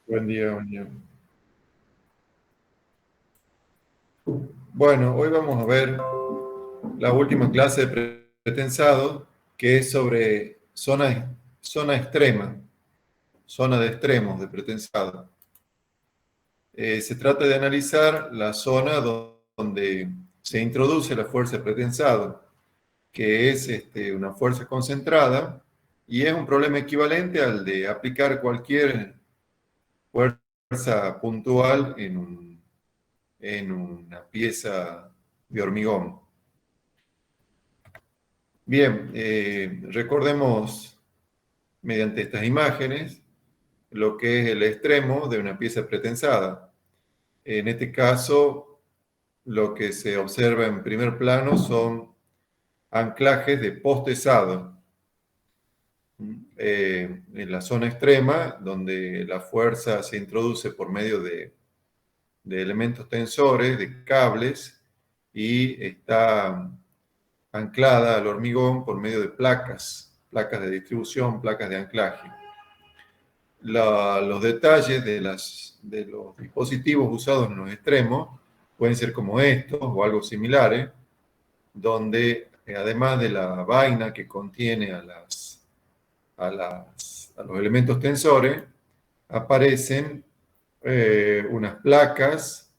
Buen día, buen día. Bueno, hoy vamos a ver la última clase de pretensado, que es sobre zona extrema, zona de extremos de pretensado. Se trata de analizar la zona donde se introduce la fuerza de pretensado, que es una fuerza concentrada, y es un problema equivalente al de aplicar cualquier fuerza puntual en una pieza de hormigón. Bien, recordemos mediante estas imágenes lo que es el extremo de una pieza pretensada. En este caso, lo que se observa en primer plano son anclajes de postesado. En la zona extrema, donde la fuerza se introduce por medio de elementos tensores, de cables, y está anclada al hormigón por medio de placas de distribución, placas de anclaje. Los detalles de los dispositivos usados en los extremos pueden ser como estos o algo similares, donde además de la vaina que contiene a los elementos tensores, aparecen unas placas,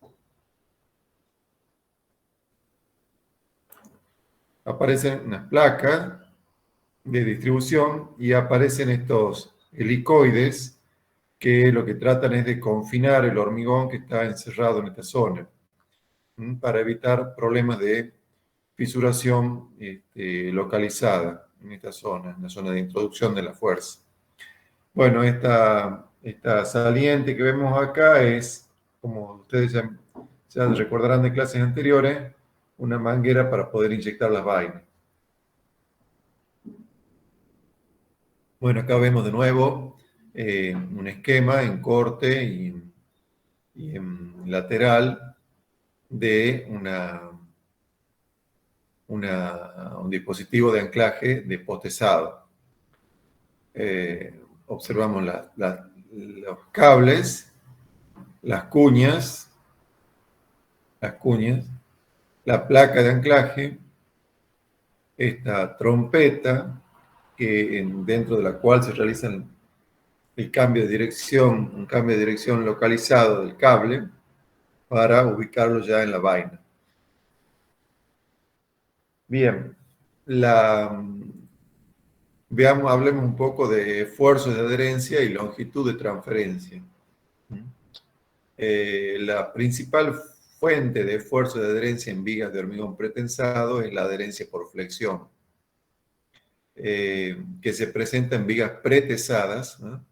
de distribución, y aparecen estos helicoides que lo que tratan es de confinar el hormigón que está encerrado en esta zona, para evitar problemas de fisuración localizada en esta zona, en la zona de introducción de la fuerza. Bueno, esta saliente que vemos acá es, como ustedes ya recordarán de clases anteriores, una manguera para poder inyectar las vainas. Bueno, acá vemos de nuevo un esquema en corte y en lateral de un dispositivo de anclaje de postesado. Observamos los cables, las cuñas, la placa de anclaje, esta trompeta, dentro de la cual se realiza el cambio de dirección, un cambio de dirección localizado del cable para ubicarlo ya en la vaina. Bien, hablemos un poco de esfuerzos de adherencia y longitud de transferencia. La principal fuente de esfuerzo de adherencia en vigas de hormigón pretensado es la adherencia por flexión, que se presenta en vigas pretesadas, ¿no?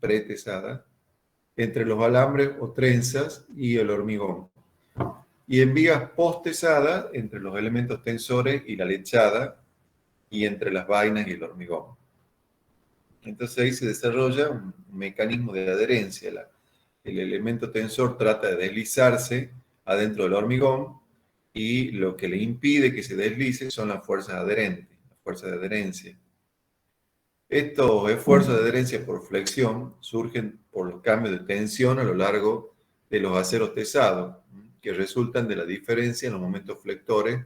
Entre los alambres o trenzas y el hormigón. Y en vigas postesadas, entre los elementos tensores y la lechada, y entre las vainas y el hormigón. Entonces ahí se desarrolla un mecanismo de adherencia. El elemento tensor trata de deslizarse adentro del hormigón, y lo que le impide que se deslice son las fuerzas adherentes, las fuerzas de adherencia. Estos esfuerzos de adherencia por flexión surgen por los cambios de tensión a lo largo de los aceros tesados, que resultan de la diferencia en los momentos flectores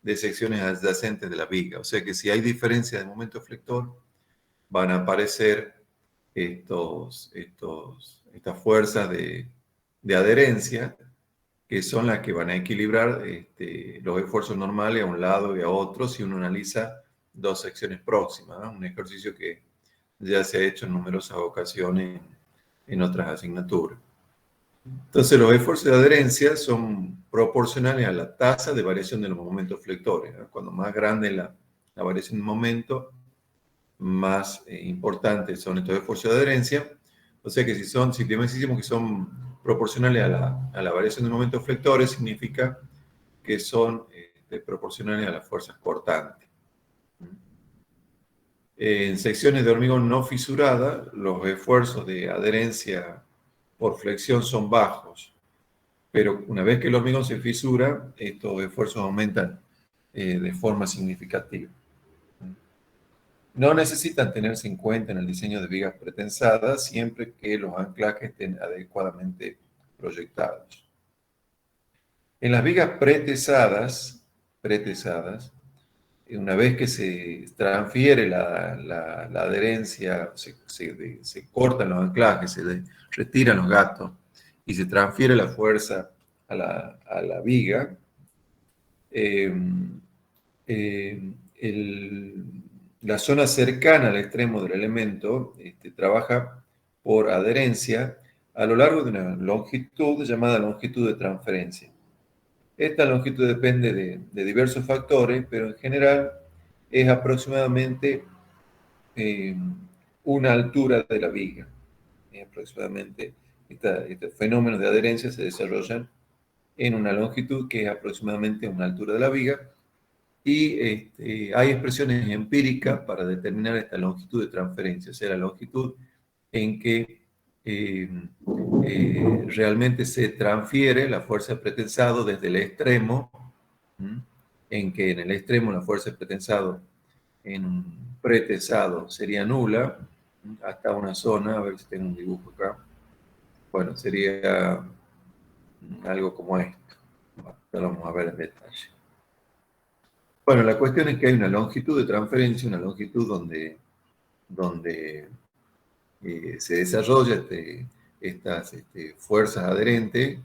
de secciones adyacentes de la viga. O sea que si hay diferencia de momento flector, van a aparecer estas fuerzas de adherencia, que son las que van a equilibrar los esfuerzos normales a un lado y a otro si uno analiza dos secciones próximas, ¿no? Un ejercicio que ya se ha hecho en numerosas ocasiones en otras asignaturas. Entonces, los esfuerzos de adherencia son proporcionales a la tasa de variación de los momentos flectores, ¿no? Cuando más grande la variación de momento, más importantes son estos esfuerzos de adherencia. O sea que si decimos que son proporcionales a la variación de momentos flectores, significa que son proporcionales a las fuerzas cortantes. En secciones de hormigón no fisurada, los esfuerzos de adherencia por flexión son bajos, pero una vez que el hormigón se fisura, estos esfuerzos aumentan de forma significativa. No necesitan tenerse en cuenta en el diseño de vigas pretensadas siempre que los anclajes estén adecuadamente proyectados. En las vigas pretesadas, una vez que se transfiere la adherencia, se cortan los anclajes, retiran los gatos y se transfiere la fuerza a la viga, eh, la zona cercana al extremo del elemento trabaja por adherencia a lo largo de una longitud llamada longitud de transferencia. Esta longitud depende de diversos factores, pero en general es aproximadamente eh, una altura de la viga. Aproximadamente estos fenómenos de adherencia se desarrollan en una longitud que es aproximadamente una altura de la viga y hay expresiones empíricas para determinar esta longitud de transferencia, o sea, la longitud en que eh, realmente se transfiere la fuerza de pretensado desde el extremo, en que en el extremo la fuerza de pretensado en un pretensado sería nula, hasta una zona, a ver si tengo un dibujo acá, bueno, sería algo como esto. Bueno, lo vamos a ver en detalle. Bueno, la cuestión es que hay una longitud de transferencia, una longitud donde se desarrolla estas fuerzas adherentes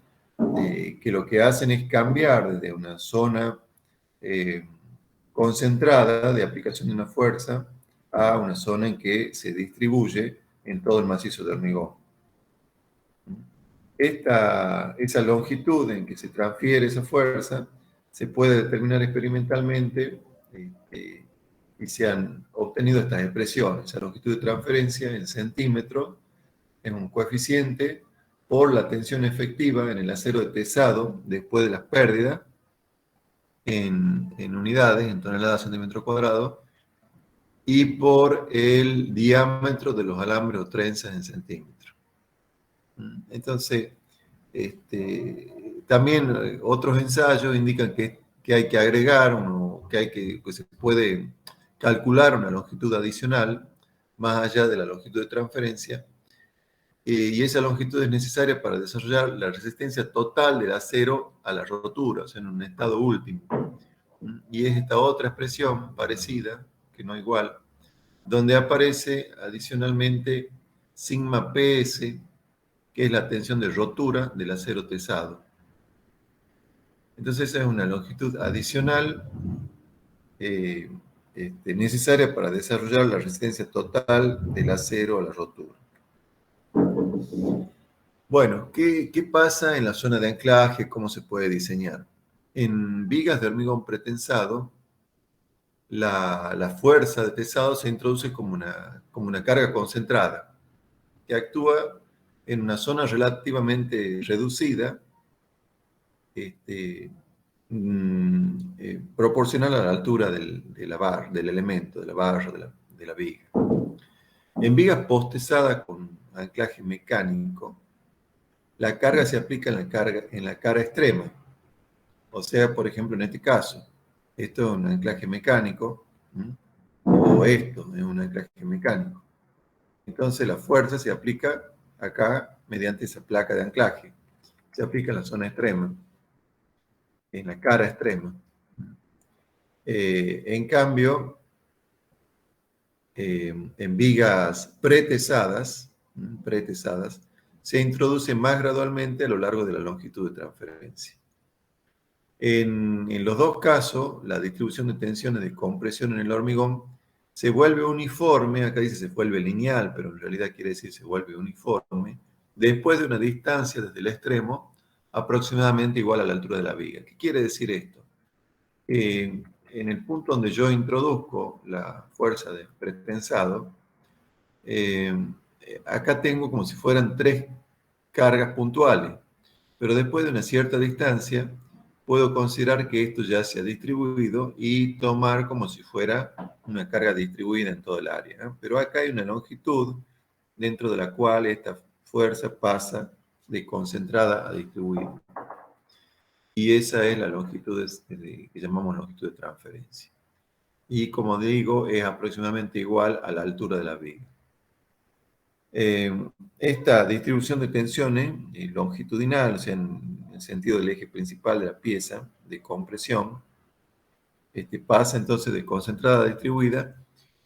que lo que hacen es cambiar desde una zona eh, concentrada de aplicación de una fuerza a una zona en que se distribuye en todo el macizo de hormigón. Esa longitud en que se transfiere esa fuerza se puede determinar experimentalmente y se han obtenido estas expresiones. La longitud de transferencia en centímetros es un coeficiente por la tensión efectiva en el acero de tesado después de las pérdidas en unidades, en toneladas centímetro cuadrado, y por el diámetro de los alambres o trenzas en centímetros. Entonces, también otros ensayos indican que hay que agregar, que se puede calcular una longitud adicional más allá de la longitud de transferencia, y esa longitud es necesaria para desarrollar la resistencia total del acero a la rotura, o sea, en un estado último. Y es esta otra expresión parecida, que no igual, donde aparece adicionalmente sigma PS, que es la tensión de rotura del acero tesado. Entonces esa es una longitud adicional necesaria para desarrollar la resistencia total del acero a la rotura. Bueno, ¿qué pasa en la zona de anclaje? ¿Cómo se puede diseñar? En vigas de hormigón pretensado, la fuerza de tesado se introduce como una carga concentrada que actúa en una zona relativamente reducida, proporcional a la altura del elemento, de la barra, de la viga. En vigas postesadas con anclaje mecánico, la carga se aplica en la cara extrema. O sea, por ejemplo, en este caso, esto es un anclaje mecánico, o esto es un anclaje mecánico. Entonces la fuerza se aplica acá mediante esa placa de anclaje. Se aplica en la zona extrema, en la cara extrema. En cambio, en vigas pretesadas, se introduce más gradualmente a lo largo de la longitud de transferencia. En los dos casos, la distribución de tensiones de compresión en el hormigón se vuelve uniforme, acá dice se vuelve lineal, pero en realidad quiere decir se vuelve uniforme, después de una distancia desde el extremo aproximadamente igual a la altura de la viga. ¿Qué quiere decir esto? En el punto donde yo introduzco la fuerza de pretensado, acá tengo como si fueran tres cargas puntuales, pero después de una cierta distancia puedo considerar que esto ya se ha distribuido y tomar como si fuera una carga distribuida en todo el área, ¿no? Pero acá hay una longitud dentro de la cual esta fuerza pasa de concentrada a distribuida. Y esa es la longitud que llamamos longitud de transferencia. y, como digo, es aproximadamente igual a la altura de la viga. Esta distribución de tensiones longitudinal, o sea, en el sentido del eje principal de la pieza de compresión, pasa entonces de concentrada a distribuida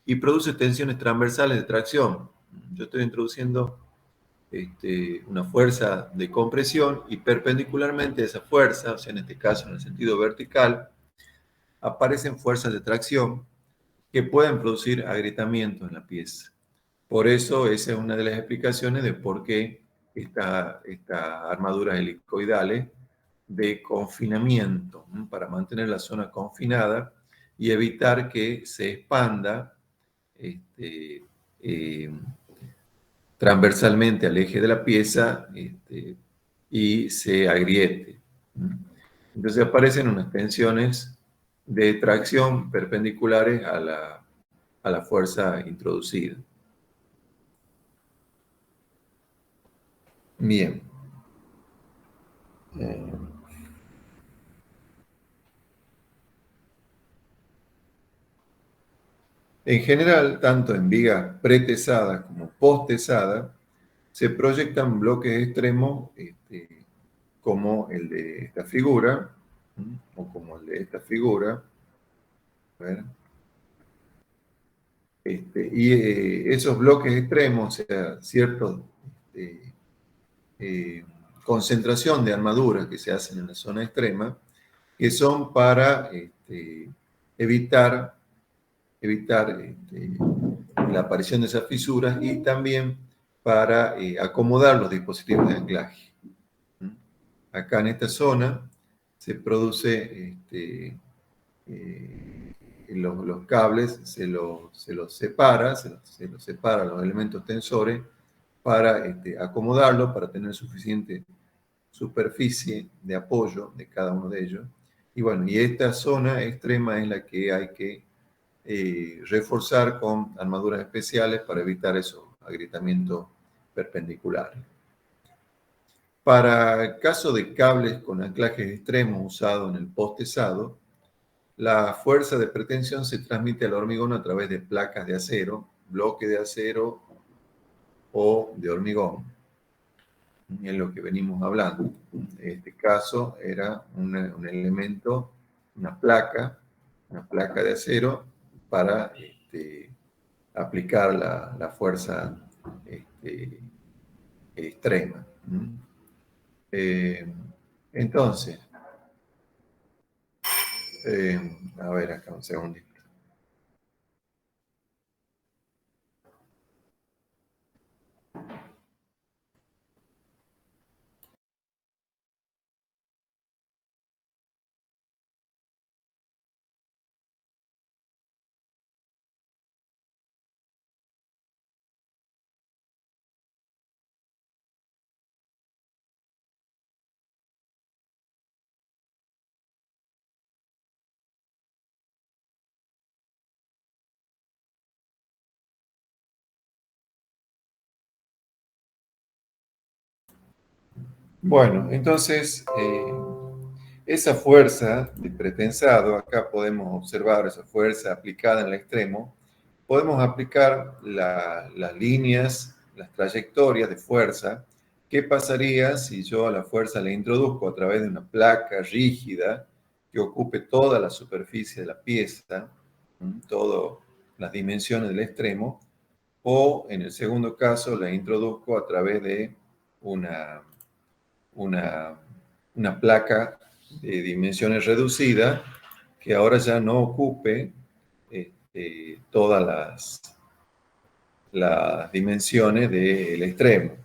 y produce tensiones transversales de tracción. Yo estoy introduciendo una fuerza de compresión y perpendicularmente a esa fuerza, o sea, en este caso en el sentido vertical, aparecen fuerzas de tracción que pueden producir agrietamiento en la pieza. Por eso esa es una de las explicaciones de por qué estas armaduras helicoidales de confinamiento, ¿no? Para mantener la zona confinada y evitar que se expanda eh, transversalmente al eje de la pieza y se agriete. Entonces aparecen unas tensiones de tracción perpendiculares a la fuerza introducida. Bien. En general, tanto en vigas pretesadas como postesadas, se proyectan bloques extremos como el de esta figura, o como el de esta figura. A ver. Y esos bloques extremos, o sea, cierta concentración de armaduras que se hacen en la zona extrema, que son para evitar la aparición de esas fisuras y también para acomodar los dispositivos de anclaje. Acá en esta zona se produce los cables, se los separa, se los separa los elementos tensores para acomodarlos, para tener suficiente superficie de apoyo de cada uno de ellos. Y bueno, y esta zona extrema es la que hay que reforzar con armaduras especiales para evitar esos agrietamientos perpendiculares. Para el caso de cables con anclajes extremos usados en el postesado, la fuerza de pretensión se transmite al hormigón a través de placas de acero, bloque de acero o de hormigón. Es lo que venimos hablando. En este caso era un elemento, una placa de acero para aplicar la fuerza extrema. Entonces, a ver acá un segundito. Bueno, entonces, esa fuerza de pretensado, acá podemos observar esa fuerza aplicada en el extremo, podemos aplicar las líneas, las trayectorias de fuerza. ¿Qué pasaría si yo a la fuerza le introduzco a través de una placa rígida que ocupe toda la superficie de la pieza, todas las dimensiones del extremo, o en el segundo caso la introduzco a través de una una placa de dimensiones reducidas que ahora ya no ocupe todas las dimensiones del extremo?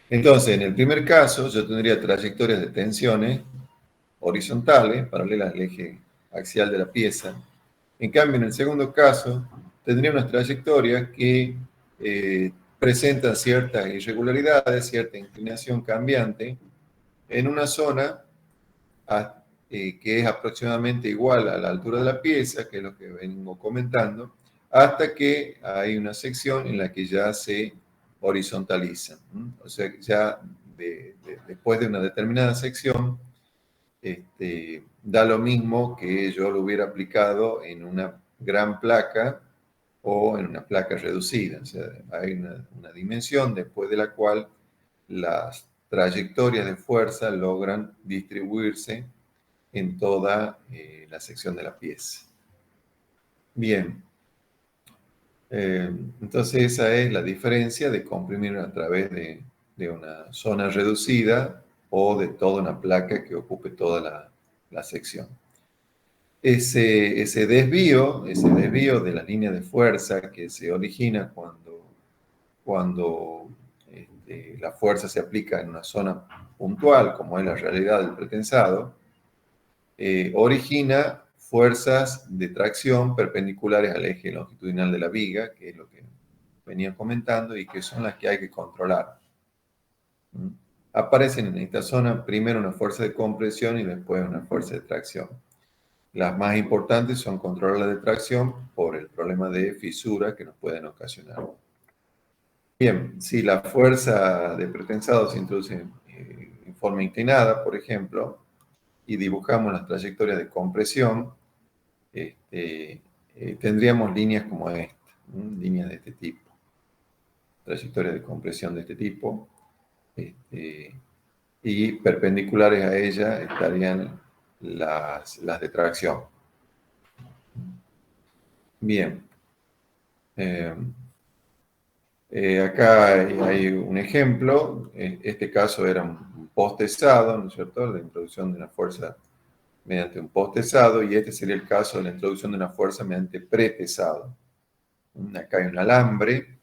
Entonces, en el primer caso, yo tendría trayectorias de tensiones horizontales, paralelas al eje axial de la pieza. En cambio, en el segundo caso, tendría unas trayectorias que presentan ciertas irregularidades, cierta inclinación cambiante, en una zona que es aproximadamente igual a la altura de la pieza, que es lo que vengo comentando, hasta que hay una sección en la que ya se horizontaliza. O sea, ya después de una determinada sección, da lo mismo que yo lo hubiera aplicado en una gran placa o en una placa reducida. O sea, hay una dimensión después de la cual las trayectorias de fuerza logran distribuirse en toda la sección de la pieza. Bien, entonces esa es la diferencia de comprimir a través de una zona reducida o de toda una placa que ocupe toda la sección. Ese desvío de la línea de fuerza que se origina cuando la fuerza se aplica en una zona puntual, como es la realidad del pretensado, origina fuerzas de tracción perpendiculares al eje longitudinal de la viga, que es lo que venía comentando, y que son las que hay que controlar. Aparecen en esta zona primero una fuerza de compresión y después una fuerza de tracción. Las más importantes son controlar la de tracción por el problema de fisura que nos pueden ocasionar. Bien, si la fuerza de pretensado se introduce en forma inclinada, por ejemplo, y dibujamos las trayectorias de compresión, tendríamos líneas como esta, líneas de este tipo, trayectorias de compresión de este tipo, y perpendiculares a ella estarían las de tracción. Bien. Acá hay un ejemplo. Este caso era un postezado, ¿no es cierto? La introducción de una fuerza mediante un postezado, y este sería el caso de la introducción de una fuerza mediante pretesado. Acá hay un alambre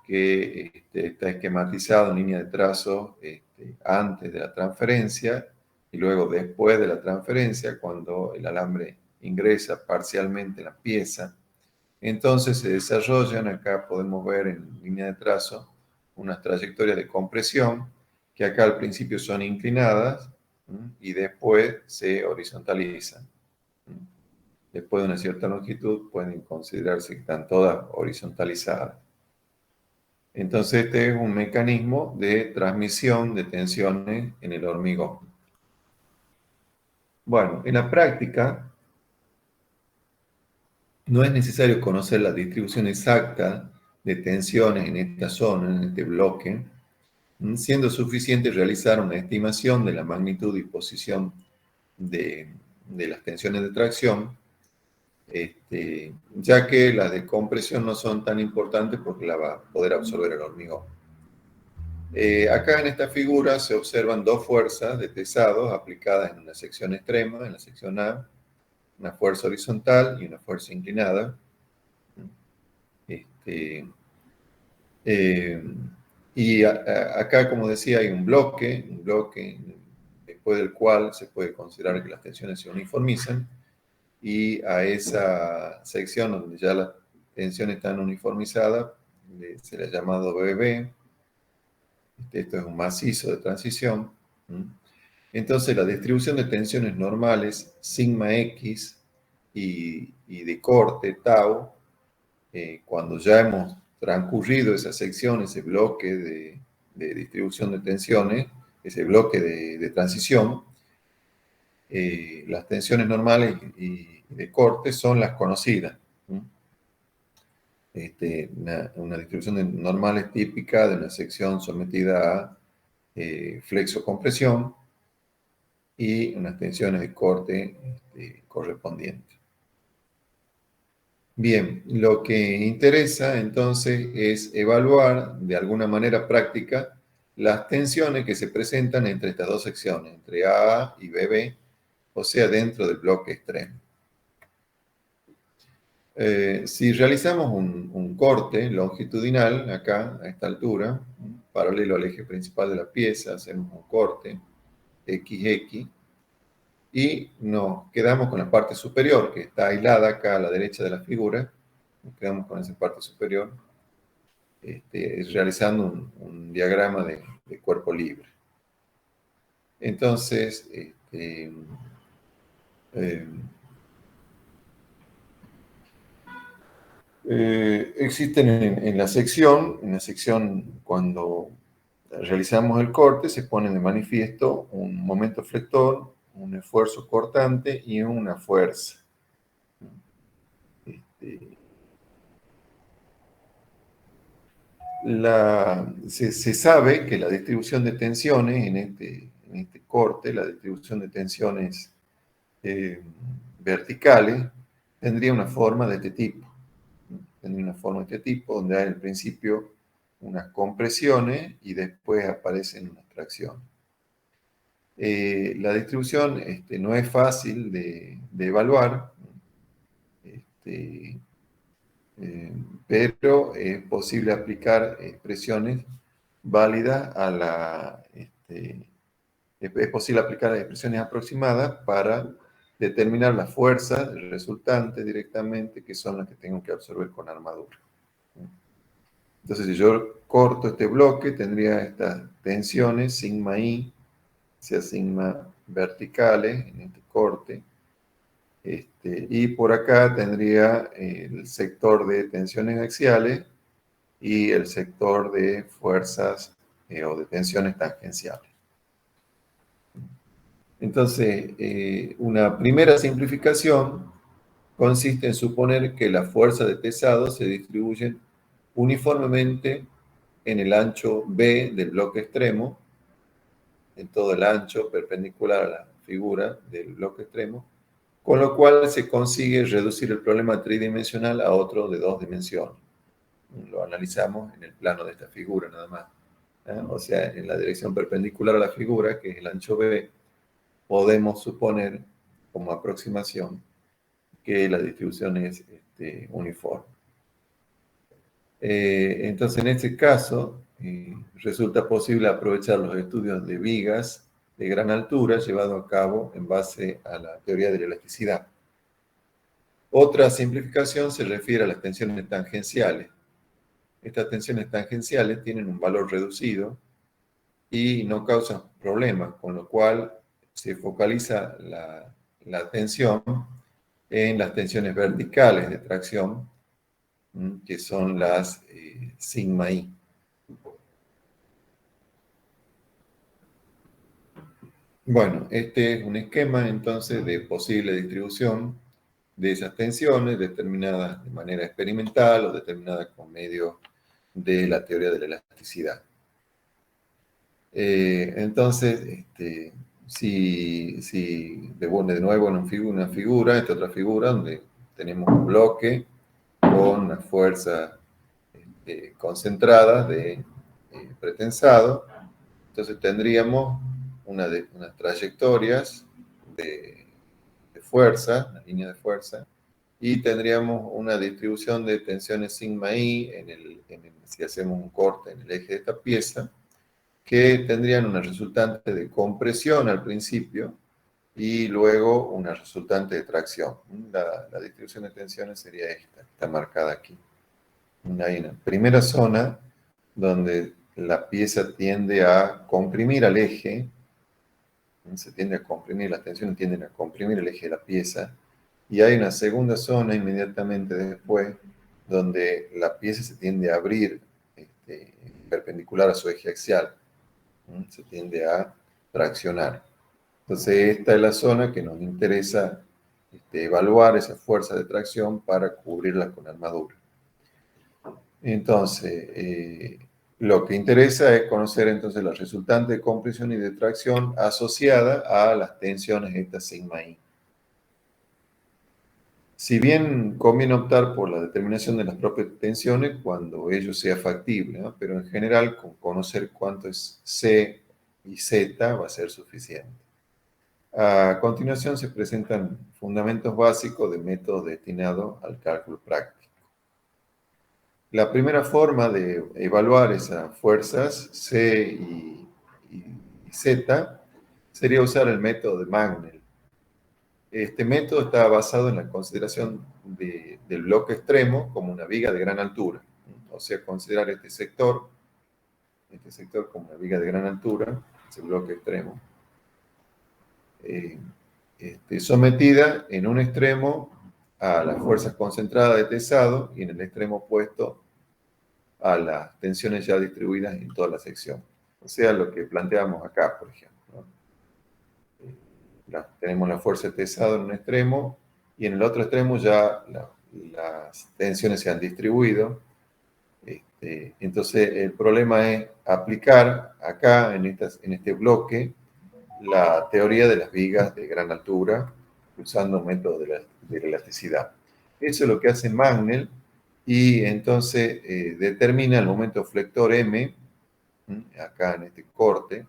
que está esquematizado en línea de trazo antes de la transferencia y luego después de la transferencia, cuando el alambre ingresa parcialmente en la pieza. Entonces se desarrollan, acá podemos ver en línea de trazo, unas trayectorias de compresión que acá al principio son inclinadas y después se horizontalizan. Después de una cierta longitud pueden considerarse que están todas horizontalizadas. Entonces este es un mecanismo de transmisión de tensiones en el hormigón. Bueno, en la práctica no es necesario conocer la distribución exacta de tensiones en esta zona, en este bloque, siendo suficiente realizar una estimación de la magnitud y posición de las tensiones de tracción, ya que las de compresión no son tan importantes porque la va a poder absorber el hormigón. Acá en esta figura se observan dos fuerzas de tesados aplicadas en una sección extrema, en la sección A, una fuerza horizontal y una fuerza inclinada. Y acá, como decía, hay un bloque después del cual se puede considerar que las tensiones se uniformizan, y a esa sección donde ya las tensiones están uniformizadas se le ha llamado BB. Esto es un macizo de transición. Entonces, la distribución de tensiones normales, sigma X, y de corte, tau, cuando ya hemos transcurrido esa sección, ese bloque de distribución de tensiones, ese bloque de transición, las tensiones normales y de corte son las conocidas. Una distribución de normales típica de una sección sometida a flexocompresión y unas tensiones de corte correspondientes. Bien, lo que interesa entonces es evaluar de alguna manera práctica las tensiones que se presentan entre estas dos secciones, entre AA y BB, o sea, dentro del bloque extremo. Si realizamos un corte longitudinal, acá, a esta altura, paralelo al eje principal de la pieza, hacemos un corte XX, y nos quedamos con la parte superior, que está aislada acá a la derecha de la figura. Nos quedamos con esa parte superior, realizando un diagrama de cuerpo libre. Entonces, existen en la sección cuando realizamos el corte, se pone de manifiesto un momento flector, un esfuerzo cortante y una fuerza. Se sabe que la distribución de tensiones en este corte, la distribución de tensiones verticales, tendría una forma de este tipo. Tendría una forma de este tipo, donde hay al principio unas compresiones y después aparecen unas tracciones. La distribución no es fácil de evaluar, este, pero es posible aplicar expresiones válidas a es posible aplicar expresiones aproximadas para determinar las fuerzas resultantes directamente, que son las que tengo que absorber con armadura. Entonces, si yo corto este bloque, tendría estas tensiones, sigma i, sea sigma verticales en este corte, y por acá tendría el sector de tensiones axiales y el sector de fuerzas o de tensiones tangenciales. Entonces, una primera simplificación consiste en suponer que las fuerzas de pesado se distribuyen uniformemente en el ancho B del bloque extremo, en todo el ancho perpendicular a la figura del bloque extremo, con lo cual se consigue reducir el problema tridimensional a otro de 2 dimensiones. Lo analizamos en el plano de esta figura nada más. O sea, en la dirección perpendicular a la figura, que es el ancho B, podemos suponer como aproximación que la distribución es uniforme. Entonces, en este caso, resulta posible aprovechar los estudios de vigas de gran altura llevados a cabo en base a la teoría de la elasticidad. Otra simplificación se refiere a las tensiones tangenciales. Estas tensiones tangenciales tienen un valor reducido y no causan problemas, con lo cual se focaliza la atención en las tensiones verticales de tracción, que son las sigma i. Bueno, este es un esquema entonces de posible distribución de esas tensiones determinadas de manera experimental o determinadas con medio de la teoría de la elasticidad. Entonces, si de nuevo en una figura, esta otra figura donde tenemos un bloque con una fuerza concentrada de pretensado, entonces tendríamos unas trayectorias de fuerza, una línea de fuerza, y tendríamos una distribución de tensiones sigma i si hacemos un corte en el eje de esta pieza, que tendrían una resultante de compresión al principio y luego una resultante de tracción. La distribución de tensiones sería esta, está marcada aquí. Hay una primera zona donde la pieza tiende a comprimir al eje, se tiende a comprimir, las tensiones tienden a comprimir el eje de la pieza, y hay una segunda zona inmediatamente después donde la pieza se tiende a abrir perpendicular a su eje axial, se tiende a traccionar. Entonces esta es la zona que nos interesa evaluar esa fuerza de tracción para cubrirla con armadura. Entonces, lo que interesa es conocer entonces la resultante de compresión y de tracción asociada a las tensiones estas sigma i. Si bien conviene optar por la determinación de las propias tensiones cuando ello sea factible, ¿no? Pero en general con conocer cuánto es C y Z va a ser suficiente. A continuación se presentan fundamentos básicos de métodos destinados al cálculo práctico. La primera forma de evaluar esas fuerzas C y Z sería usar el método de Magnell. Este método está basado en la consideración del bloque extremo como una viga de gran altura. O sea, considerar este sector como una viga de gran altura, ese bloque extremo, sometida en un extremo a las fuerzas concentradas de pesado y en el extremo opuesto a las tensiones ya distribuidas en toda la sección. O sea, lo que planteamos acá, por ejemplo, ¿no? Tenemos la fuerza pesada en un extremo y en el otro extremo ya las tensiones se han distribuido. Entonces, el problema es aplicar acá, en este bloque, la teoría de las vigas de gran altura usando métodos de elasticidad. Eso es lo que hace Magnell y entonces determina el momento flector M, acá en este corte,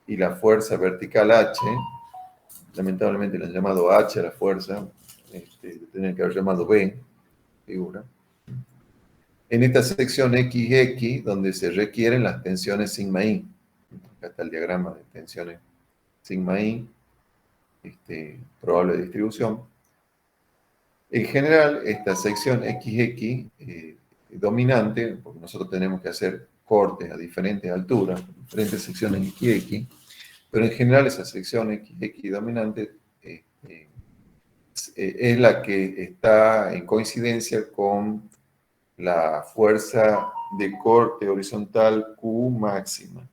y la fuerza vertical H. Lamentablemente le han llamado H a la fuerza, tendrían que haber llamado B, figura. En esta sección XX, donde se requieren las tensiones sigma I. Acá está el diagrama de tensiones sigma I, probable distribución. En general, esta sección XX dominante, porque nosotros tenemos que hacer cortes a diferentes alturas, diferentes secciones XX, pero en general esa sección XX dominante es la que está en coincidencia con la fuerza de corte horizontal Q máxima.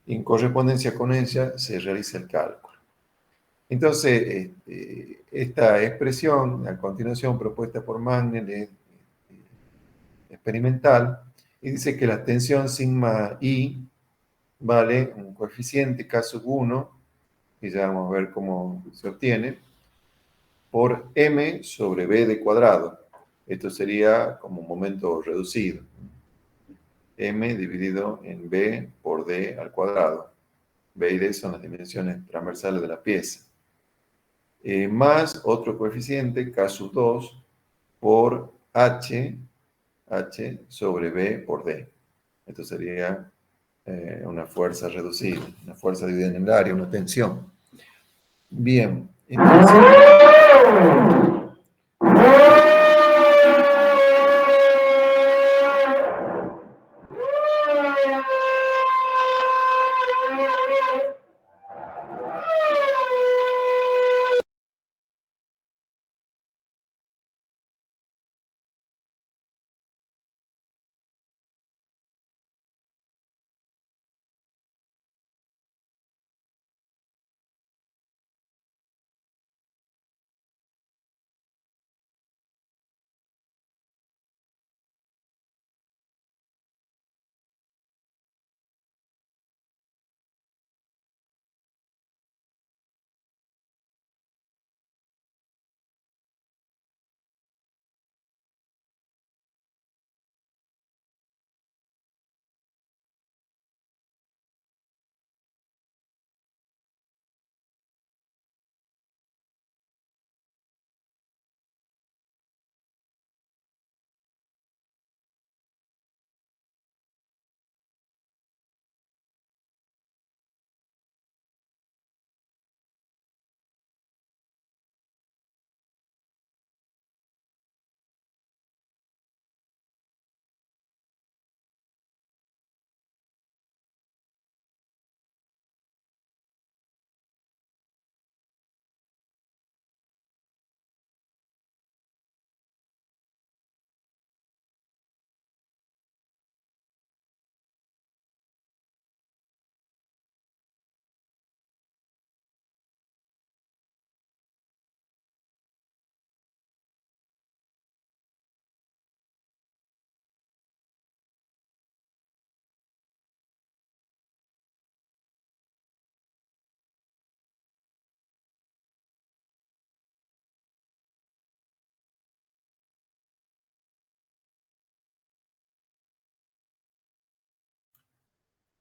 Y en correspondencia con ella se realiza el cálculo. Entonces, esta expresión, a continuación propuesta por Magnell, es experimental y dice que la tensión sigma I vale un coeficiente K sub 1, que ya vamos a ver cómo se obtiene, por M sobre B de cuadrado. Esto sería como un momento reducido. M dividido en B por D al cuadrado. B y D son las dimensiones transversales de la pieza. Más otro coeficiente, K sub 2, por H sobre B por D. Esto sería una fuerza reducida, una fuerza dividida en el área, una tensión. Bien, entonces...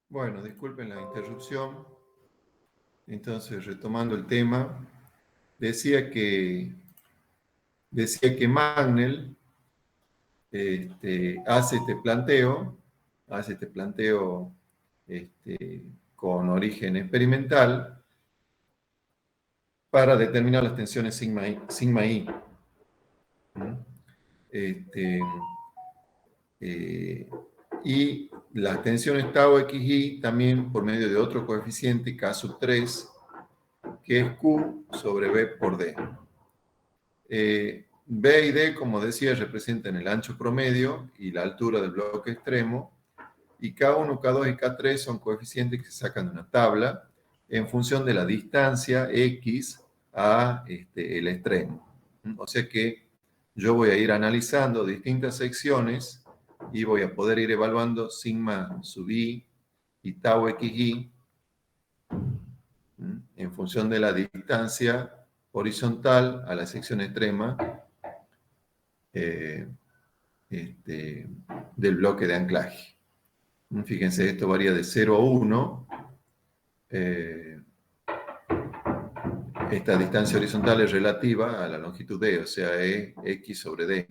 Bueno, disculpen la interrupción. Entonces, retomando el tema, decía que, Magnell hace este planteo con origen experimental para determinar las tensiones sigma I. Y las tensiones tau xi también por medio de otro coeficiente, K sub 3, que es Q sobre B por D. B y D, como decía, representan el ancho promedio y la altura del bloque extremo, Y K1, K2 y K3 son coeficientes que se sacan de una tabla en función de la distancia X a el extremo. O sea que yo voy a ir analizando distintas secciones y voy a poder ir evaluando sigma sub i y tau xi en función de la distancia horizontal a la sección extrema eh, del bloque de anclaje. Fíjense, esto varía de 0 a 1. Esta distancia horizontal es relativa a la longitud d, o sea, es x sobre d.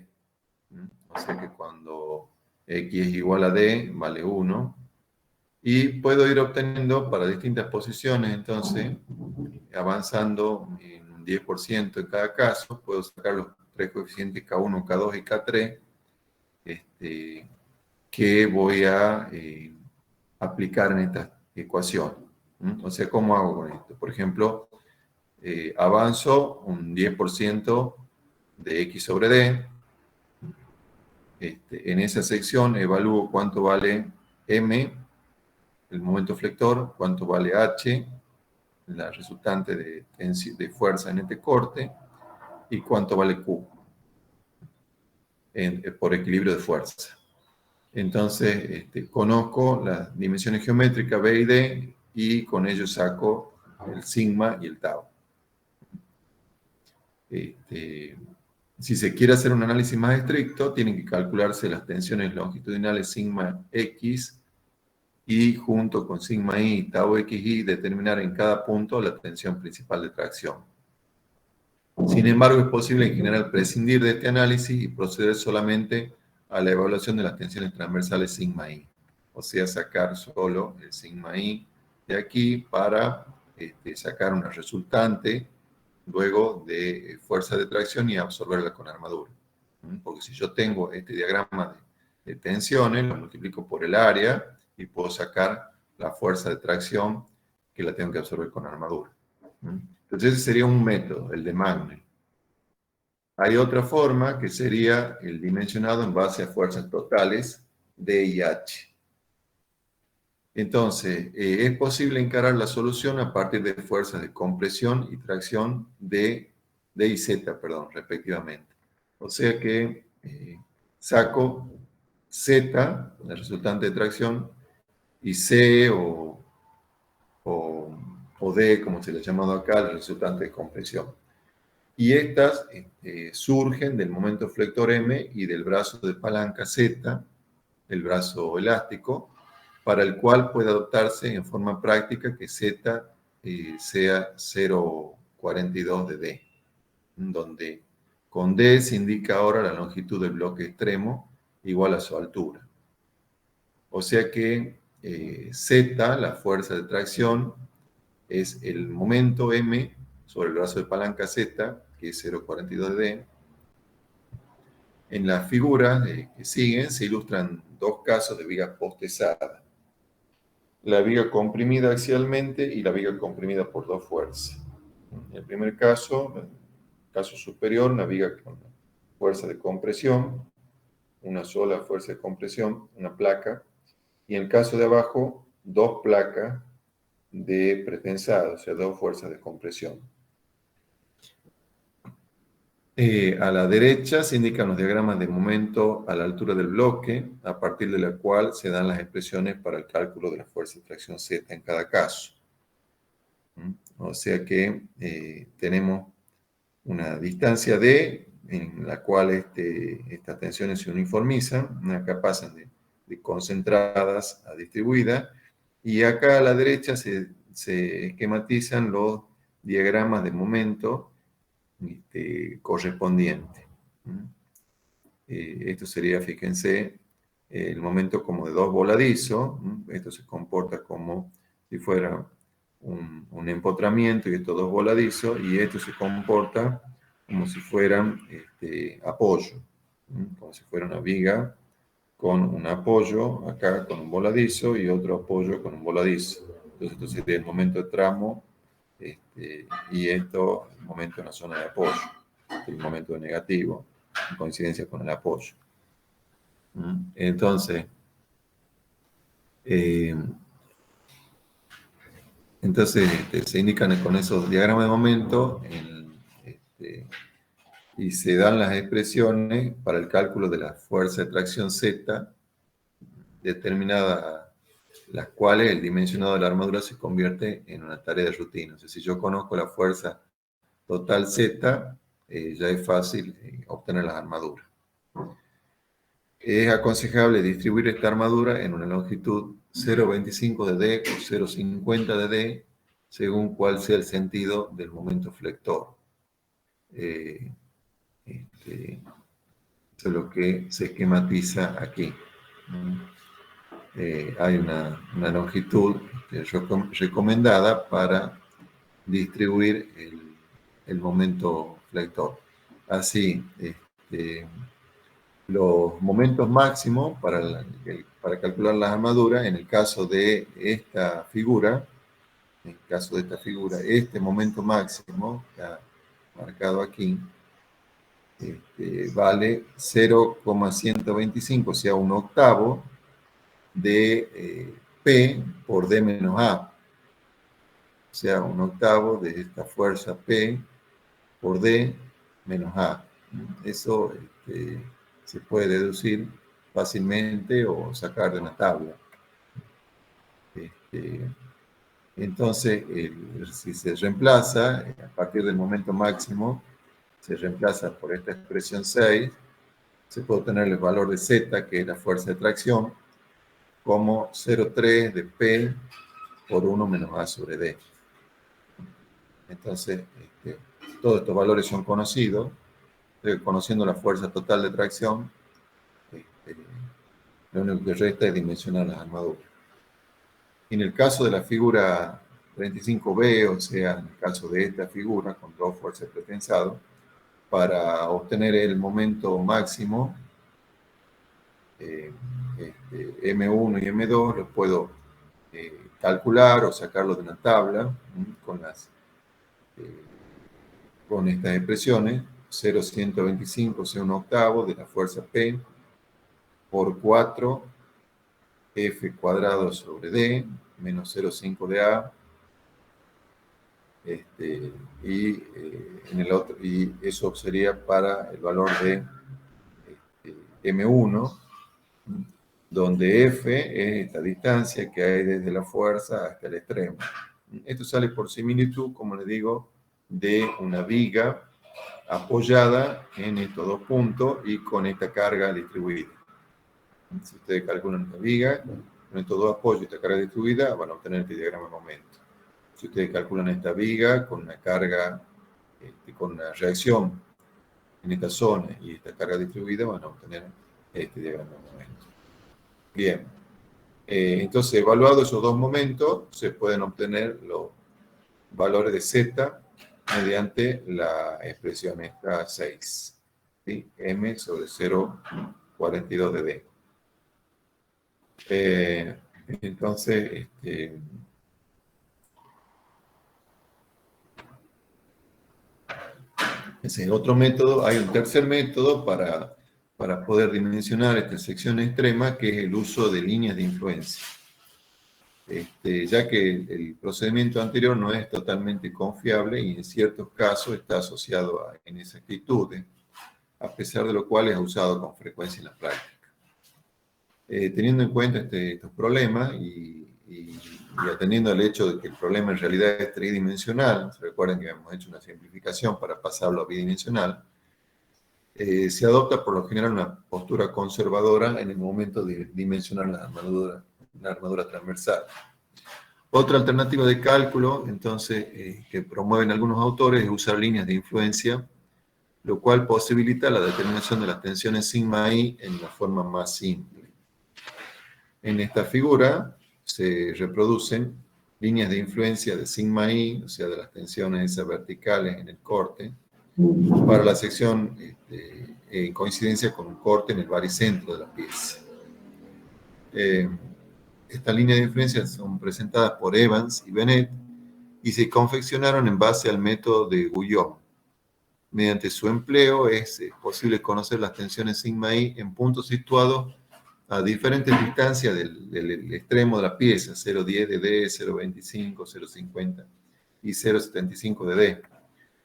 O sea que cuando x es igual a d, vale 1. Y puedo ir obteniendo para distintas posiciones, entonces, avanzando en un 10% en cada caso, puedo sacar los tres coeficientes K1, K2 y K3, que voy a aplicar en esta ecuación. O sea, ¿cómo hago con esto? Por ejemplo, avanzo un 10% de x sobre d. En esa sección evalúo cuánto vale m, el momento flector, cuánto vale h, la resultante de fuerza en este corte, y cuánto vale q por equilibrio de fuerza. Entonces, conozco las dimensiones geométricas b y d, y con ello saco el sigma y el tau. Si se quiere hacer un análisis más estricto, tienen que calcularse las tensiones longitudinales sigma x y junto con sigma i y tau xi determinar en cada punto la tensión principal de tracción. Sin embargo, es posible en general prescindir de este análisis y proceder solamente a la evaluación de las tensiones transversales sigma i. O sea, sacar solo el sigma i de aquí para sacar una resultante luego de fuerza de tracción y absorberla con armadura. Porque si yo tengo este diagrama de tensiones, lo multiplico por el área y puedo sacar la fuerza de tracción que la tengo que absorber con armadura. Entonces ese sería un método, el de Magne. Hay otra forma que sería el dimensionado en base a fuerzas totales D y H. Entonces, es posible encarar la solución a partir de fuerzas de compresión y tracción D y Z, perdón, respectivamente. O sea que saco Z, la resultante de tracción, y C o D, como se le ha llamado acá, la resultante de compresión. Y estas surgen del momento flector M y del brazo de palanca Z, el brazo elástico, para el cual puede adoptarse en forma práctica que Z sea 0,42 de D, donde con D se indica ahora la longitud del bloque extremo igual a su altura. O sea que Z, la fuerza de tracción, es el momento M sobre el brazo de palanca Z, que es 0,42 de D. En las figuras que siguen se ilustran dos casos de vigas postesadas. La viga comprimida axialmente y la viga comprimida por dos fuerzas. En el primer caso, el caso superior, una viga con fuerza de compresión, una sola fuerza de compresión, una placa, y en el caso de abajo, dos placas de pretensado, o sea, dos fuerzas de compresión. A la derecha se indican los diagramas de momento a la altura del bloque, a partir de la cual se dan las expresiones para el cálculo de la fuerza de tracción Z en cada caso. O sea que tenemos una distancia D en la cual estas tensiones se uniformizan, acá pasan de concentradas a distribuidas, y acá a la derecha se esquematizan los diagramas de momento correspondiente. Esto sería, fíjense, el momento como de dos voladizos. Esto se comporta como si fuera un empotramiento y estos dos voladizos, y esto se comporta como si fueran apoyo, como si fuera una viga con un apoyo acá con un voladizo y otro apoyo con un voladizo. Entonces esto sería el momento de tramo y esto el momento en la zona de apoyo, el momento de negativo en coincidencia con el apoyo. Entonces, Eh, entonces, se indican con esos diagramas de momento y se dan las expresiones para el cálculo de la fuerza de tracción Z, determinada las cuales el dimensionado de la armadura se convierte en una tarea de rutina. O sea, si yo conozco la fuerza total Z, ya es fácil obtener las armaduras. Es aconsejable distribuir esta armadura en una longitud 0,25 de D o 0,50 de D, según cuál sea el sentido del momento flector. Eso es lo que se esquematiza aquí. Hay una longitud recomendada para distribuir el momento flector. Así, los momentos máximos para calcular las armaduras, en el caso de esta figura, este momento máximo, está marcado aquí, vale 0,125, o sea, un octavo de P por D menos A. O sea, un octavo de esta fuerza P por D menos A. Eso se puede deducir fácilmente o sacar de una tabla. Entonces, si se reemplaza, a partir del momento máximo, se reemplaza por esta expresión 6, se puede obtener el valor de Z, que es la fuerza de tracción, como 0,3 de P por 1 menos A sobre D. Entonces, todos estos valores son conocidos. Conociendo la fuerza total de tracción, lo único que resta es dimensionar las armaduras. En el caso de la figura 35B, o sea, en el caso de esta figura con dos fuerzas pretensado, para obtener el momento máximo, M1 y M2 los puedo calcular o sacarlos de una tabla con estas expresiones. 0,125, o sea, un octavo de la fuerza P por 4 F cuadrado sobre D menos 0,5 de A, y eso sería para el valor de M1, donde F es esta distancia que hay desde la fuerza hasta el extremo. Esto sale por similitud, como les digo, de una viga apoyada en estos dos puntos y con esta carga distribuida. Si ustedes calculan esta viga, con estos dos apoyos y esta carga distribuida, van a obtener este diagrama de momento. Si ustedes calculan esta viga con una carga, con una reacción en esta zona y esta carga distribuida, van a obtener este diagrama de momento. Bien. Entonces, evaluados esos dos momentos, se pueden obtener los valores de Z mediante la expresión esta 6. ¿Sí? M sobre 0,42 de D. Entonces, ese es otro método. Hay un tercer método para poder dimensionar esta sección extrema, que es el uso de líneas de influencia. Ya que el procedimiento anterior no es totalmente confiable y en ciertos casos está asociado a inexactitudes, a pesar de lo cual es usado con frecuencia en la práctica. Teniendo en cuenta estos problemas y atendiendo al hecho de que el problema en realidad es tridimensional, recuerden que hemos hecho una simplificación para pasarlo a bidimensional, se adopta por lo general una postura conservadora en el momento de dimensionar la armadura transversal. Otra alternativa de cálculo, entonces, que promueven algunos autores es usar líneas de influencia, lo cual posibilita la determinación de las tensiones sigma I en la forma más simple. En esta figura se reproducen líneas de influencia de sigma I, o sea, de las tensiones esas verticales en el corte, para la sección en coincidencia con un corte en el baricentro de la pieza. Estas líneas de influencia son presentadas por Evans y Bennett y se confeccionaron en base al método de Guillaume. Mediante su empleo es posible conocer las tensiones sigma I en puntos situados a diferentes distancias del extremo de la pieza, 0,10 de D, 0,25, 0,50 y 0,75 de D.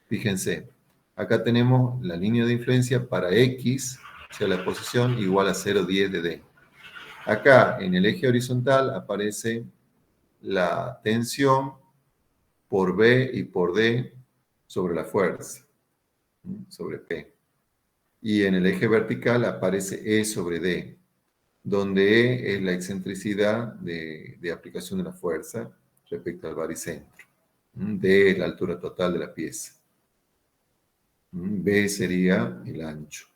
Fíjense, acá tenemos la línea de influencia para X, o sea, la posición igual a 0,10 de D. Acá, en el eje horizontal, aparece la tensión por B y por D sobre la fuerza, sobre P. Y en el eje vertical aparece E sobre D, donde E es la excentricidad de aplicación de la fuerza respecto al baricentro. D es la altura total de la pieza. B sería el ancho,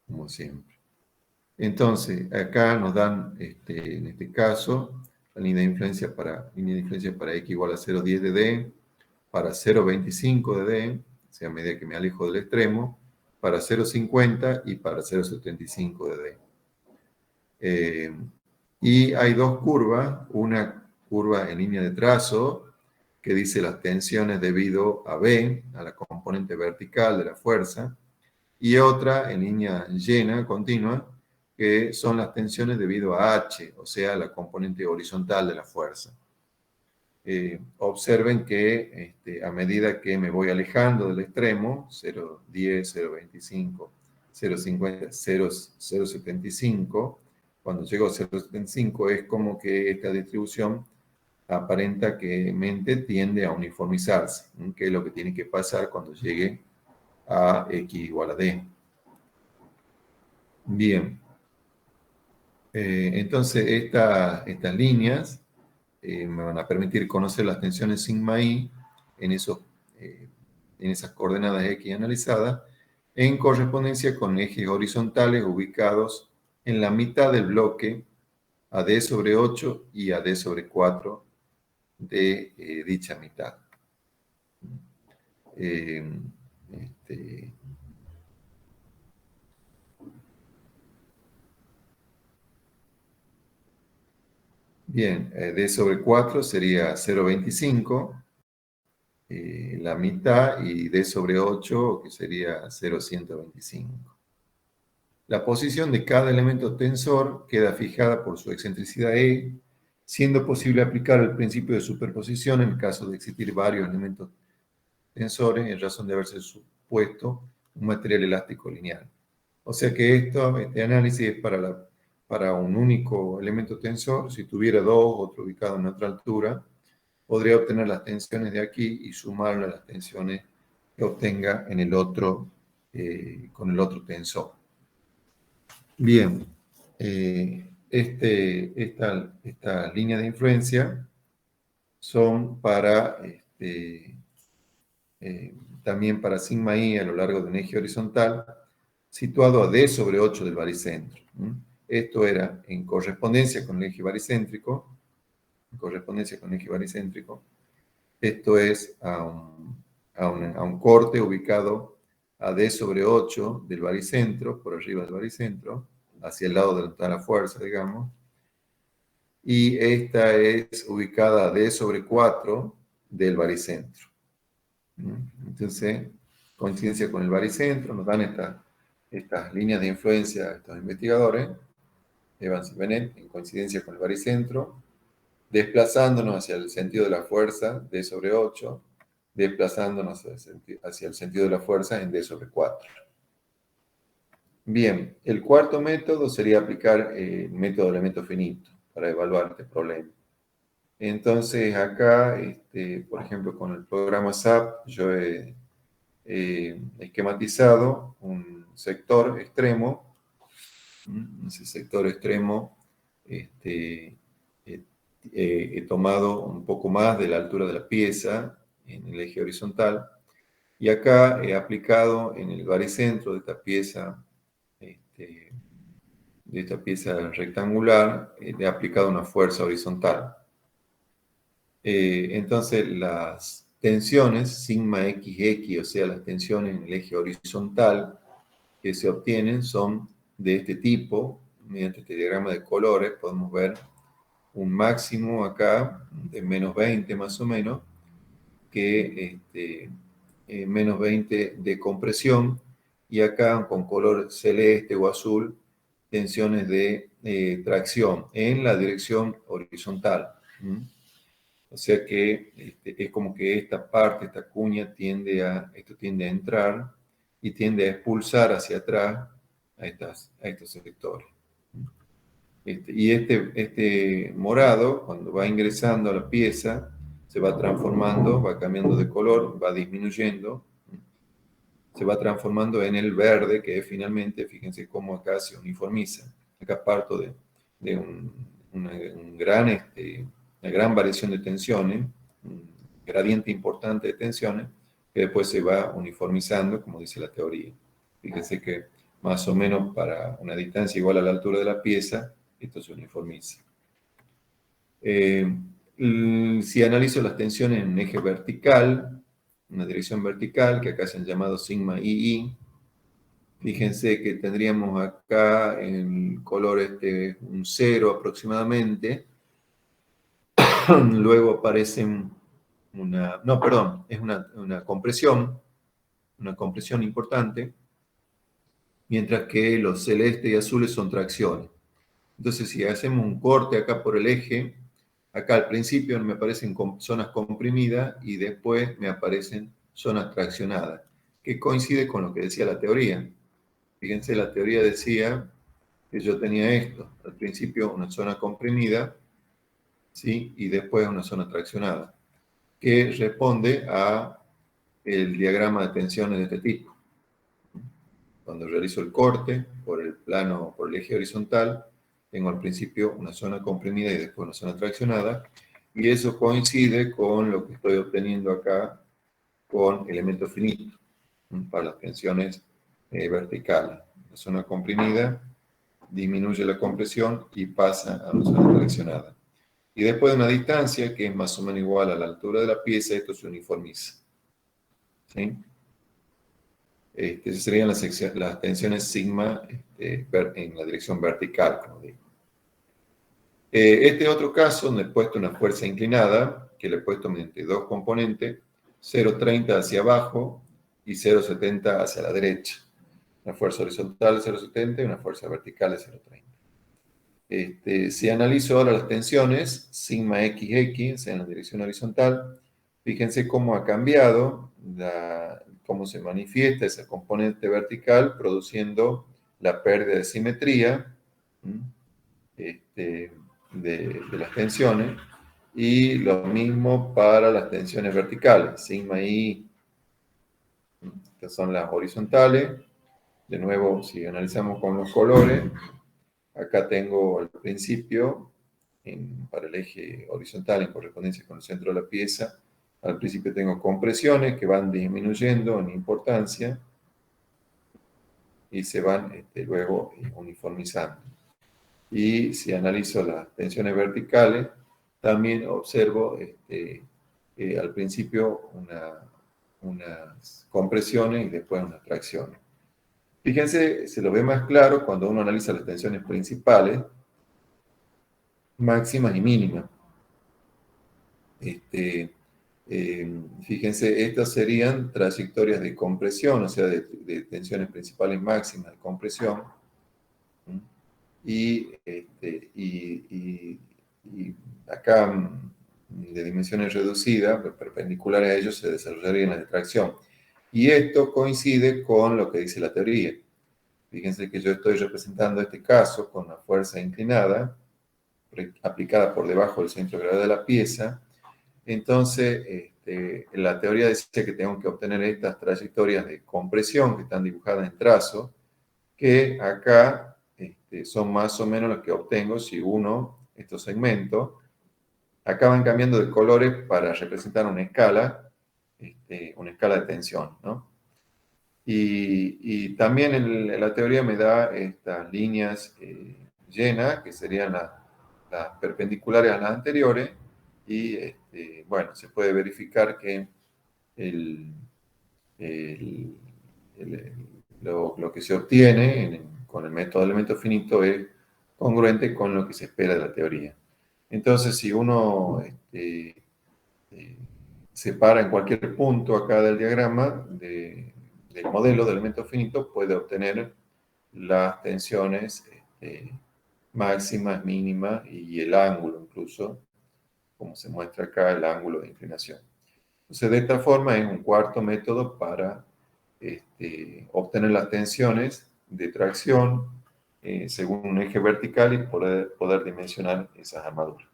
como siempre. Entonces, acá nos dan, en este caso, la línea de influencia para X igual a 0,10 de D, para 0,25 de D, o sea, a medida que me alejo del extremo, para 0,50 y para 0,75 de D. Y hay dos curvas, una curva en línea de trazo, que dice las tensiones debido a B, a la componente vertical de la fuerza, y otra en línea llena, continua, que son las tensiones debido a H, o sea, la componente horizontal de la fuerza. Observen que a medida que me voy alejando del extremo, 0,10, 0,25, 0,50, 0,75, cuando llego a 0,75 es como que esta distribución aparenta que mente tiende a uniformizarse, que es lo que tiene que pasar cuando llegue a X igual a D. Bien, entonces estas líneas me van a permitir conocer las tensiones sigma i en, en esas coordenadas X analizadas en correspondencia con ejes horizontales ubicados en la mitad del bloque a D sobre 8 y a D sobre 4 de dicha mitad. Este, Bien, D sobre 4 sería 0,25, la mitad, y D sobre 8, que sería 0,125. La posición de cada elemento tensor queda fijada por su excentricidad E, siendo posible aplicar el principio de superposición en el caso de existir varios elementos tensores en razón de haberse supuesto un material elástico lineal. O sea que este análisis es para un único elemento tensor. Si tuviera dos, otro ubicado en otra altura, podría obtener las tensiones de aquí y sumarle a las tensiones que obtenga en el otro, con el otro tensor. Bien, esta línea de influencia son para también para sigma i a lo largo de un eje horizontal situado a D sobre 8 del baricentro. Esto era en correspondencia con el eje baricéntrico. Esto es a un corte ubicado a D sobre 8 del baricentro, por arriba del baricentro, hacia el lado de la fuerza, digamos. Y esta es ubicada a D sobre 4 del baricentro. Entonces, coincidencia con el baricentro, nos dan estas líneas de influencia a estos investigadores, Evans y Bennett, en coincidencia con el baricentro, desplazándonos hacia el sentido de la fuerza, D sobre 8, desplazándonos hacia el sentido de la fuerza en D sobre 4. Bien, el cuarto método sería aplicar el método de elemento finito para evaluar este problema. Entonces, acá, por ejemplo, con el programa SAP, yo he esquematizado un sector extremo. Ese sector extremo he tomado un poco más de la altura de la pieza en el eje horizontal, y acá he aplicado en el baricentro de esta pieza rectangular, he aplicado una fuerza horizontal. Entonces las tensiones sigma xx, o sea, las tensiones en el eje horizontal que se obtienen son de este tipo. Mediante este diagrama de colores podemos ver un máximo acá de menos 20 más o menos, que menos 20 de compresión, y acá con color celeste o azul tensiones de tracción en la dirección horizontal. O sea que es como que esta parte, esta cuña, esto tiende a entrar y tiende a expulsar hacia atrás a estos sectores. Y este morado, cuando va ingresando a la pieza, se va transformando, va cambiando de color, va disminuyendo, se va transformando en el verde, que es finalmente, fíjense cómo acá se uniformiza. Acá parto de una gran variación de tensiones, un gradiente importante de tensiones, que después se va uniformizando, como dice la teoría. Fíjense que más o menos para una distancia igual a la altura de la pieza, esto se uniformiza. Si analizo las tensiones en un eje vertical, una dirección vertical, que acá se han llamado sigma II, fíjense que tendríamos acá el color un 0 aproximadamente, luego aparecen no, perdón, es una compresión importante, mientras que los celestes y azules son tracciones. Entonces, si hacemos un corte acá por el eje, acá al principio me aparecen zonas comprimidas y después me aparecen zonas traccionadas, que coincide con lo que decía la teoría. Fíjense, la teoría decía que yo tenía esto, al principio una zona comprimida, ¿sí? Y después una zona traccionada, que responde a el diagrama de tensiones de este tipo. Cuando realizo el corte por el plano, por el eje horizontal, tengo al principio una zona comprimida y después una zona traccionada, y eso coincide con lo que estoy obteniendo acá con elementos finitos, para las tensiones verticales. La zona comprimida disminuye la compresión y pasa a una zona traccionada. Y después de una distancia que es más o menos igual a la altura de la pieza, esto se uniformiza. ¿Sí? Esas serían las tensiones sigma en la dirección vertical, como digo. Este otro caso, donde he puesto una fuerza inclinada, que le he puesto mediante dos componentes, 0,30 hacia abajo y 0,70 hacia la derecha. Una fuerza horizontal de 0,70 y una fuerza vertical de 0,30. Si analizo ahora las tensiones, sigma XX, o sea, en la dirección horizontal, fíjense cómo ha cambiado, cómo se manifiesta ese componente vertical, produciendo la pérdida de simetría de las tensiones, y lo mismo para las tensiones verticales, sigma I, que son las horizontales. De nuevo, si analizamos con los colores, acá tengo al principio, para el eje horizontal en correspondencia con el centro de la pieza, al principio tengo compresiones que van disminuyendo en importancia y se van luego uniformizando. Y si analizo las tensiones verticales, también observo al principio unas compresiones y después unas tracciones. Fíjense, se lo ve más claro cuando uno analiza las tensiones principales, máximas y mínimas. Fíjense, estas serían trayectorias de compresión, o sea, de tensiones principales máximas de compresión, y acá de dimensiones reducidas, perpendiculares a ellos, se desarrollaría la tracción. Y esto coincide con lo que dice la teoría. Fíjense que yo estoy representando este caso con una fuerza inclinada aplicada por debajo del centro de gravedad de la pieza. Entonces, la teoría decía que tengo que obtener estas trayectorias de compresión que están dibujadas en trazo, que acá son más o menos las que obtengo si uno, estos segmentos, acaban cambiando de colores para representar una escala de tensión, ¿no? Y también la teoría me da estas líneas llenas, que serían las perpendiculares a las anteriores, y bueno, se puede verificar que el, el, lo que se obtiene con el método de elementos finitos es congruente con lo que se espera de la teoría. Entonces, si uno se para en cualquier punto acá del diagrama del modelo de elementos finitos, puede obtener las tensiones máxima, mínima y el ángulo incluso, como se muestra acá, el ángulo de inclinación. Entonces, de esta forma es un cuarto método para obtener las tensiones de tracción según un eje vertical y poder dimensionar esas armaduras.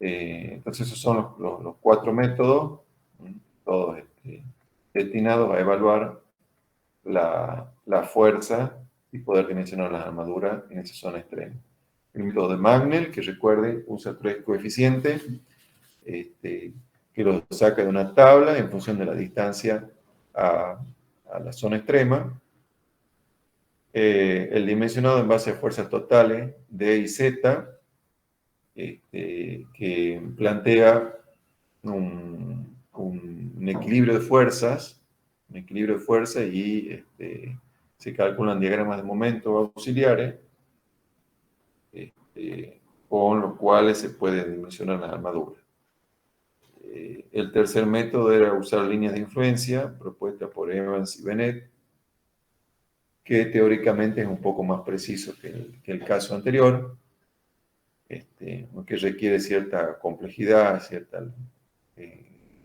Entonces, esos son los cuatro métodos, todos destinados a evaluar la fuerza y poder dimensionar las armaduras en esa zona extrema. El método de Magnell, que recuerde, usa tres coeficientes, que lo saca de una tabla en función de la distancia a la zona extrema. El dimensionado en base a fuerzas totales, D y Z, que plantea un equilibrio de fuerzas, y se calculan diagramas de momento auxiliares, con los cuales se puede dimensionar las armaduras. El tercer método era usar líneas de influencia propuestas por Evans y Bennett, que teóricamente es un poco más preciso que el caso anterior, aunque requiere cierta complejidad,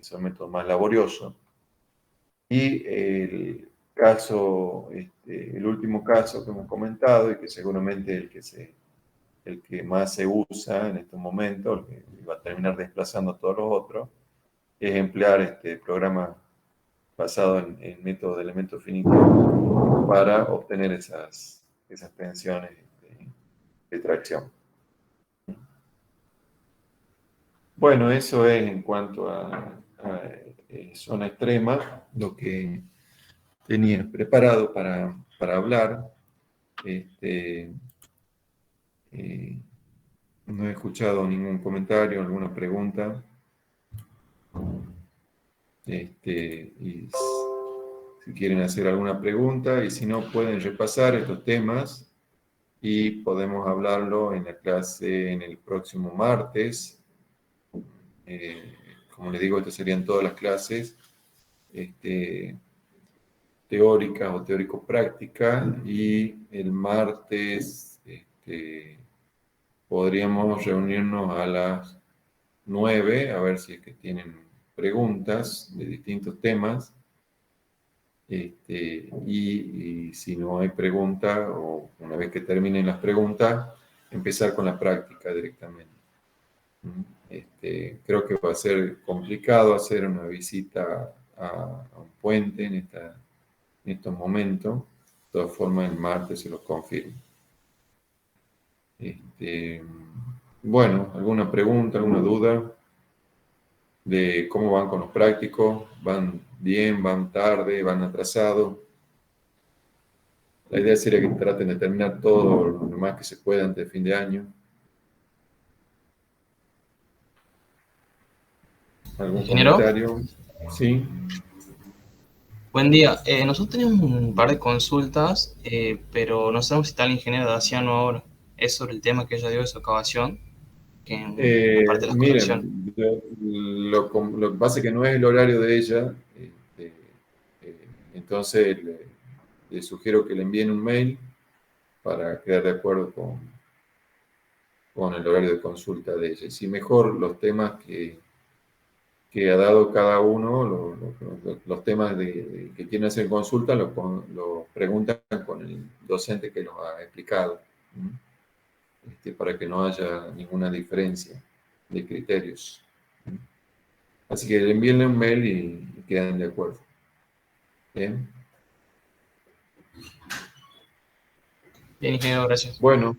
son métodos más laboriosos. Y el último caso que hemos comentado, y que seguramente el que más se usa en estos momentos, el que va a terminar desplazando a todos los otros, es emplear programas basados en métodos de elementos finitos para obtener esas tensiones de tracción. Bueno, eso es en cuanto a zona extrema, lo que tenía preparado para hablar. No he escuchado ningún comentario, alguna pregunta. Y si quieren hacer alguna pregunta, y si no, pueden repasar estos temas y podemos hablarlo en la clase en el próximo martes. Como les digo, estas serían todas las clases teóricas o teórico-prácticas, y el martes podríamos reunirnos a las 9, a ver si es que tienen preguntas de distintos temas. Y si no hay pregunta, o una vez que terminen las preguntas, empezar con la práctica directamente. Creo que va a ser complicado hacer una visita a un puente en estos momentos. De todas formas, el martes se los confirmo. Bueno, ¿alguna pregunta, alguna duda de cómo van con los prácticos? ¿Van bien, van tarde, van atrasados? La idea sería que traten de terminar todo lo más que se pueda antes de fin de año. ¿Algún Ingeniero, comentario? Sí. buen día. Nosotros tenemos un par de consultas, pero no sabemos si está el ingeniero Daciano ahora. Es sobre el tema que ella dio de su acabación, que en la parte de las correcciones. Miren, lo que pasa es que no es el horario de ella, entonces le sugiero que le envíen un mail para quedar de acuerdo con el horario de consulta de ella. Y si mejor los temas que ha dado cada uno, los temas que quieren hacer consulta, lo preguntan con el docente que los ha explicado, para que no haya ninguna diferencia de criterios. Así que envíenle un mail y quedan de acuerdo. Bien. Bien, ingeniero, gracias. Bueno,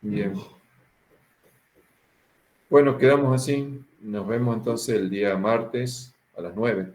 bien. Bueno, quedamos así. Nos vemos entonces el día martes a las 9.